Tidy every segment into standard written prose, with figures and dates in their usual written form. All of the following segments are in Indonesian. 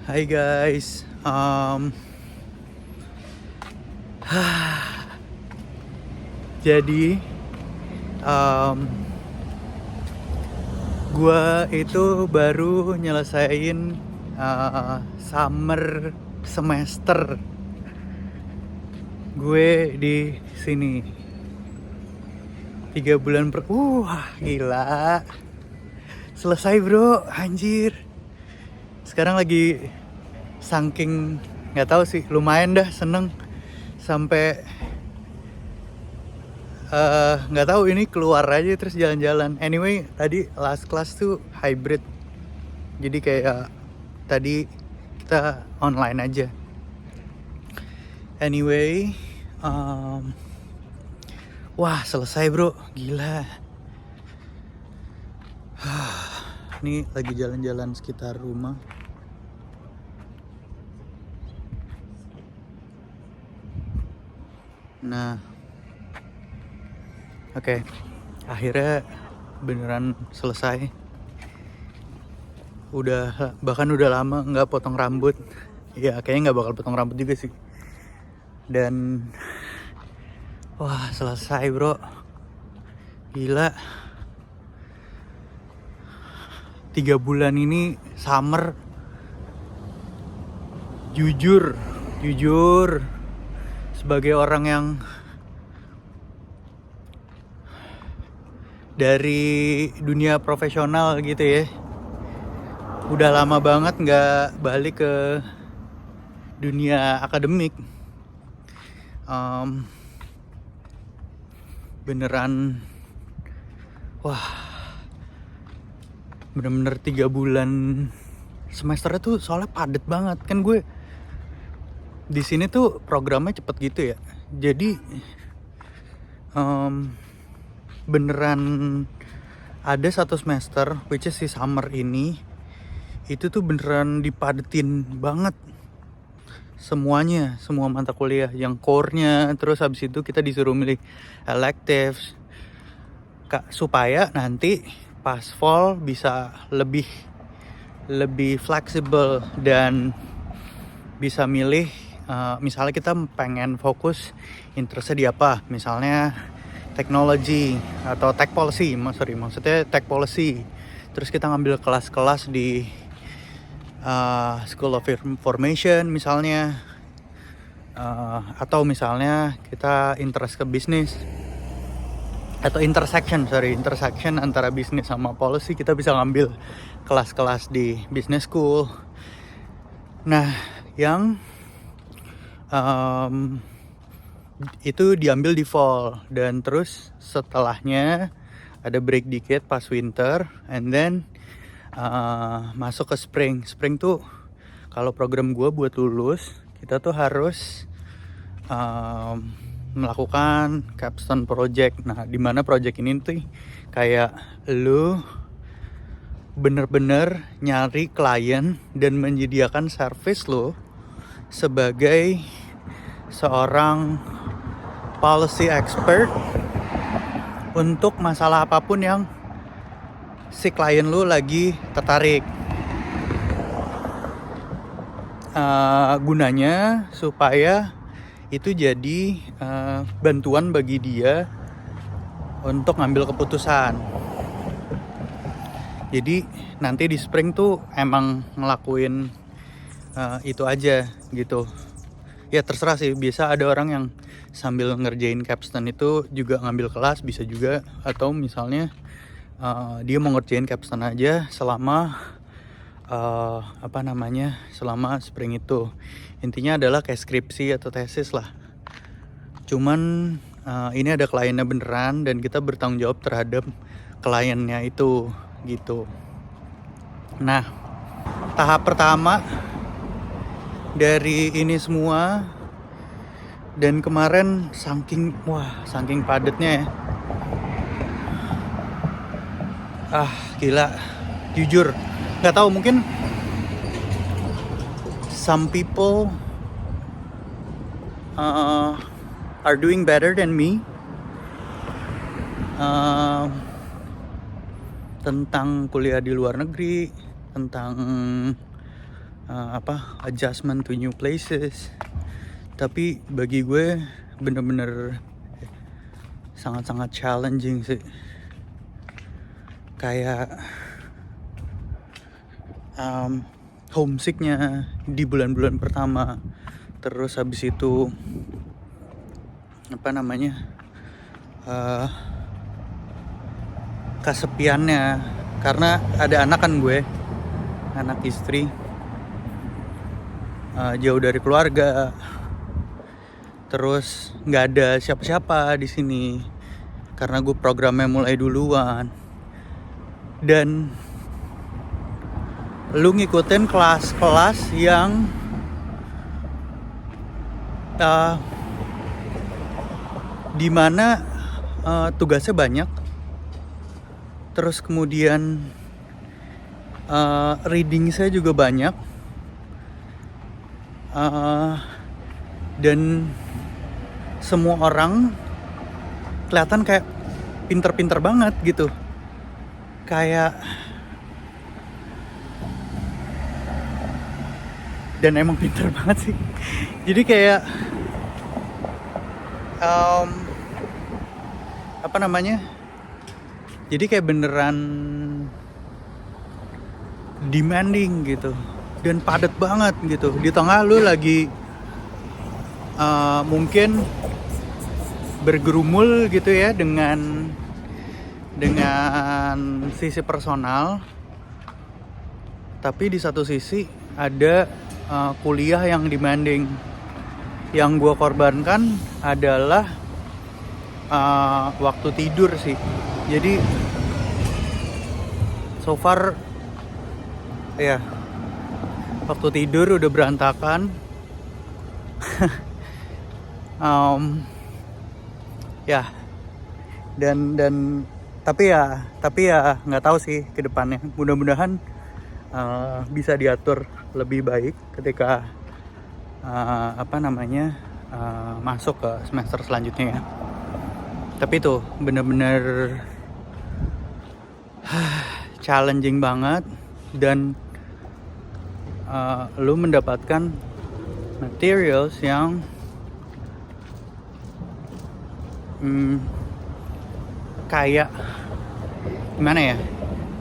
Hai guys, jadi gue itu baru nyelesain summer semester gue di sini 3 bulan gila, selesai bro, anjir. Sekarang lagi saking nggak tahu sih, lumayan dah seneng sampai nggak tahu ini keluar aja terus jalan-jalan. Anyway, tadi last class tuh hybrid, jadi kayak tadi kita online aja. Anyway, wah selesai bro, gila. Ini lagi jalan-jalan sekitar rumah. Nah, oke, akhirnya beneran selesai. Bahkan udah lama nggak potong rambut. Ya kayaknya nggak bakal potong rambut juga sih. Dan wah selesai bro, gila. 3 bulan ini summer, jujur sebagai orang yang dari dunia profesional gitu ya, udah lama banget nggak balik ke dunia akademik. Beneran, wah, bener-bener 3 bulan semesternya tuh soalnya padet banget kan. Gue di sini tuh programnya cepet gitu ya, jadi beneran ada satu semester, which is si summer ini, itu tuh beneran dipadetin banget semuanya, semua mata kuliah yang core-nya. Terus habis itu kita disuruh milih electives supaya nanti pas fall bisa lebih fleksibel dan bisa milih. Misalnya kita pengen fokus interestnya di apa, misalnya teknologi atau tech policy, maksudnya tech policy. Terus kita ngambil kelas-kelas di School of Information misalnya, atau misalnya kita interest ke bisnis atau intersection antara bisnis sama policy, kita bisa ngambil kelas-kelas di business school. Nah, yang itu diambil di fall, dan terus setelahnya ada break dikit pas winter, and then masuk ke spring. Spring tuh kalau program gue buat lulus, kita tuh harus melakukan capstone project. Nah, dimana project ini tuh kayak lu bener-bener nyari klien dan menyediakan service lo sebagai seorang policy expert untuk masalah apapun yang si klien lu lagi tertarik. Gunanya supaya itu jadi bantuan bagi dia untuk ngambil keputusan. Jadi nanti di spring tuh emang ngelakuin itu aja gitu. Ya terserah sih, biasa ada orang yang sambil ngerjain capstone itu juga ngambil kelas, bisa juga. Atau misalnya dia mau ngerjain capstone aja selama selama spring itu. Intinya adalah kayak skripsi atau tesis lah. Cuman ini ada kliennya beneran dan kita bertanggung jawab terhadap kliennya itu gitu. Nah, tahap pertama dari ini semua, dan kemarin saking padatnya ya, gila, jujur nggak tahu, mungkin some people are doing better than me tentang kuliah di luar negeri, tentang adjustment to new places. Tapi bagi gue bener-bener sangat-sangat challenging sih. Kayak homesicknya di bulan-bulan pertama. Terus habis itu kesepiannya, karena ada anak kan gue, anak istri, jauh dari keluarga, terus nggak ada siapa-siapa di sini karena gue programnya mulai duluan, dan lu ngikutin kelas-kelas yang dimana tugasnya banyak, terus kemudian reading saya juga banyak, dan semua orang kelihatan kayak pinter-pinter banget gitu, kayak, dan emang pinter banget sih. Jadi kayak jadi kayak beneran demanding gitu, dan padat banget gitu. Di tengah lu lagi mungkin bergerumul gitu ya dengan sisi personal, tapi di satu sisi ada kuliah yang demanding. Yang gue korbankan adalah waktu tidur sih. Jadi so far ya, waktu tidur udah berantakan. Ya, dan tapi ya nggak tahu sih ke depannya. Mudah-mudahan bisa diatur lebih baik ketika masuk ke semester selanjutnya ya. Tapi itu bener-bener challenging banget, dan lu mendapatkan materials yang kayak gimana ya,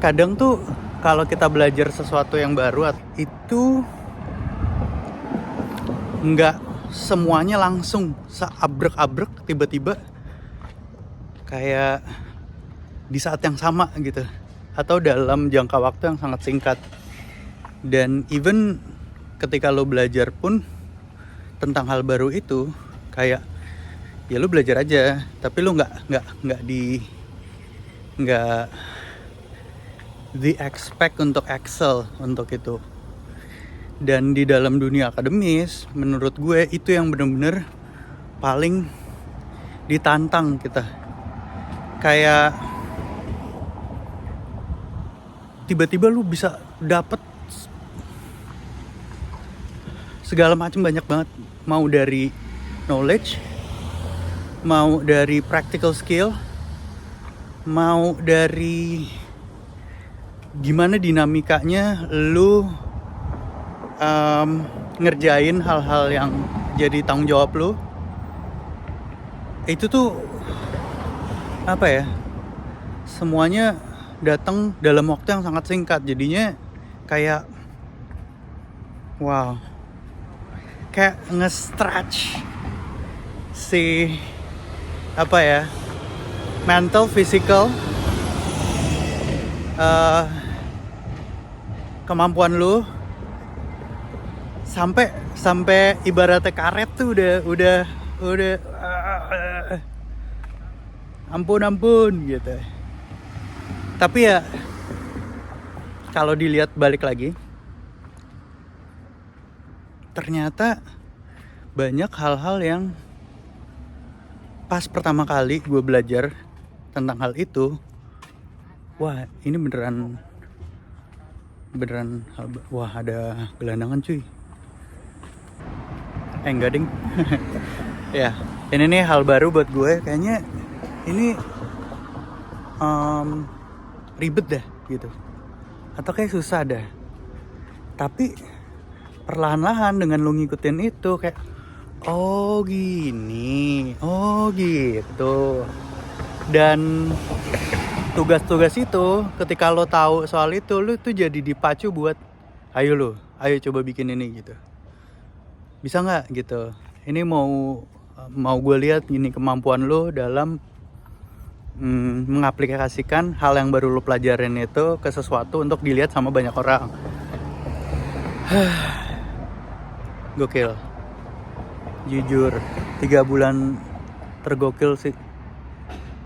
kadang tuh kalau kita belajar sesuatu yang baru itu nggak semuanya langsung seabrek-abrek tiba-tiba kayak di saat yang sama gitu, atau dalam jangka waktu yang sangat singkat. Dan even ketika lo belajar pun tentang hal baru itu, kayak ya lo belajar aja, tapi lo nggak di expect untuk excel untuk itu. Dan di dalam dunia akademis, menurut gue itu yang bener-bener paling ditantang kita. Kayak tiba-tiba lu bisa dapet segala macam, banyak banget. Mau dari knowledge, mau dari practical skill, mau dari gimana dinamikanya lu ngerjain hal-hal yang jadi tanggung jawab lu. Itu tuh apa ya, semuanya datang dalam waktu yang sangat singkat. Jadinya kayak wow, kayak nge-stretch si mental, physical, kemampuan lu sampai ibaratnya karet tuh udah ampun gitu. Tapi ya kalau dilihat balik lagi, ternyata banyak hal-hal yang pas pertama kali gue belajar tentang hal itu, wah ini beneran wah ada gelandangan cuy. Enggak ding. Ya, ini nih hal baru buat gue. Kayaknya ini ribet dah gitu, atau kayak susah dah. Tapi perlahan-lahan dengan lu ngikutin itu kayak oh gini, oh gitu. Dan tugas-tugas itu ketika lo tahu soal itu, lo tuh jadi dipacu buat ayo coba bikin ini gitu. Bisa nggak gitu? Ini mau gue lihat gini kemampuan lo dalam mengaplikasikan hal yang baru lo pelajarin itu ke sesuatu untuk dilihat sama banyak orang. Gokil. Jujur 3 bulan tergokil sih.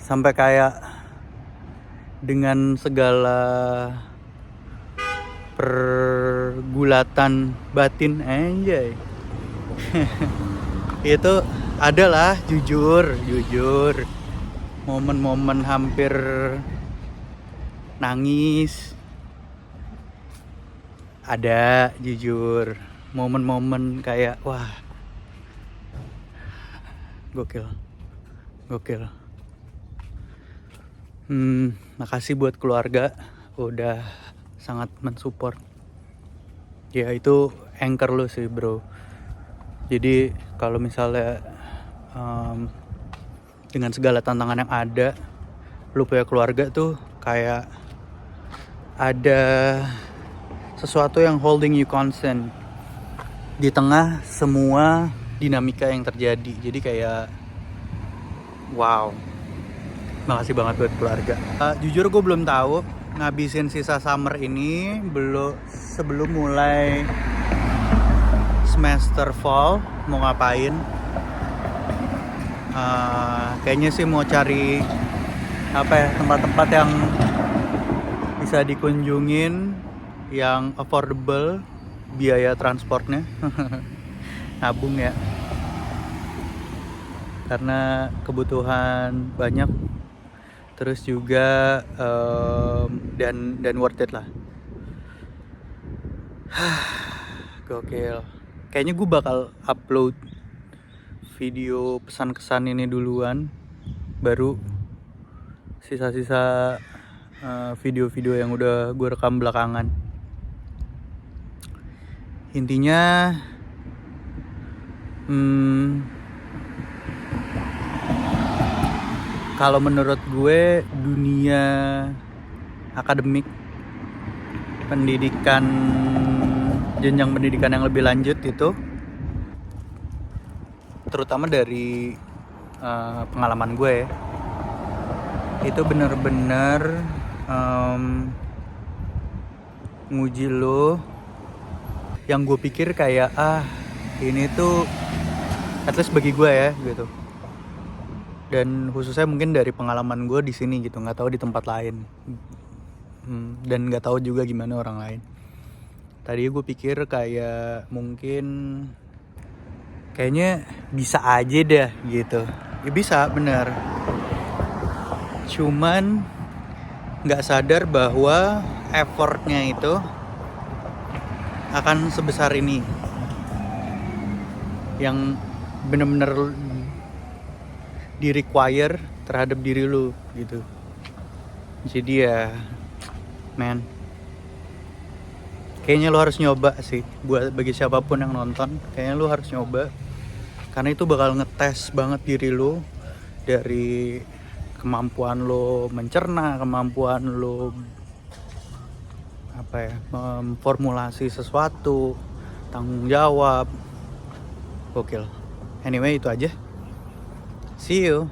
Sampai kayak dengan segala pergulatan batin anjay. Itu adalah jujur momen-momen hampir nangis. Ada jujur momen-momen kayak wah gokil. Makasih buat keluarga udah sangat mensupport. Ya itu anchor lu sih bro. Jadi kalau misalnya dengan segala tantangan yang ada, lu punya keluarga tuh kayak ada sesuatu yang holding you constant di tengah semua dinamika yang terjadi. Jadi kayak wow, makasih banget buat keluarga. Jujur gue belum tahu ngabisin sisa summer ini sebelum mulai semester fall mau ngapain. Kayaknya sih mau cari tempat-tempat yang bisa dikunjungin yang affordable biaya transportnya. Nabung ya, karena kebutuhan banyak, terus juga dan worth it lah. Gokil. Kayaknya gue bakal upload video pesan kesan ini duluan, baru sisa-sisa video-video yang udah gue rekam belakangan. Intinya kalau menurut gue dunia akademik, jenjang pendidikan yang lebih lanjut itu, terutama dari pengalaman gue ya, itu bener-bener nguji lo. Yang gue pikir kayak ini tuh at least bagi gue ya gitu, dan khususnya mungkin dari pengalaman gue di sini gitu, nggak tahu di tempat lain, dan nggak tahu juga gimana orang lain. Tadi gue pikir kayak mungkin kayaknya bisa aja deh gitu. Ya bisa, bener. Cuman nggak sadar bahwa effortnya itu akan sebesar ini, yang bener-bener di-require terhadap diri lu gitu. Jadi ya man, kayaknya lu harus nyoba sih. Bagi siapapun yang nonton, kayaknya lu harus nyoba, karena itu bakal ngetes banget diri lu, dari kemampuan lu mencerna, kemampuan lu memformulasi sesuatu, tanggung jawab. Gokil. Anyway, itu aja. See you.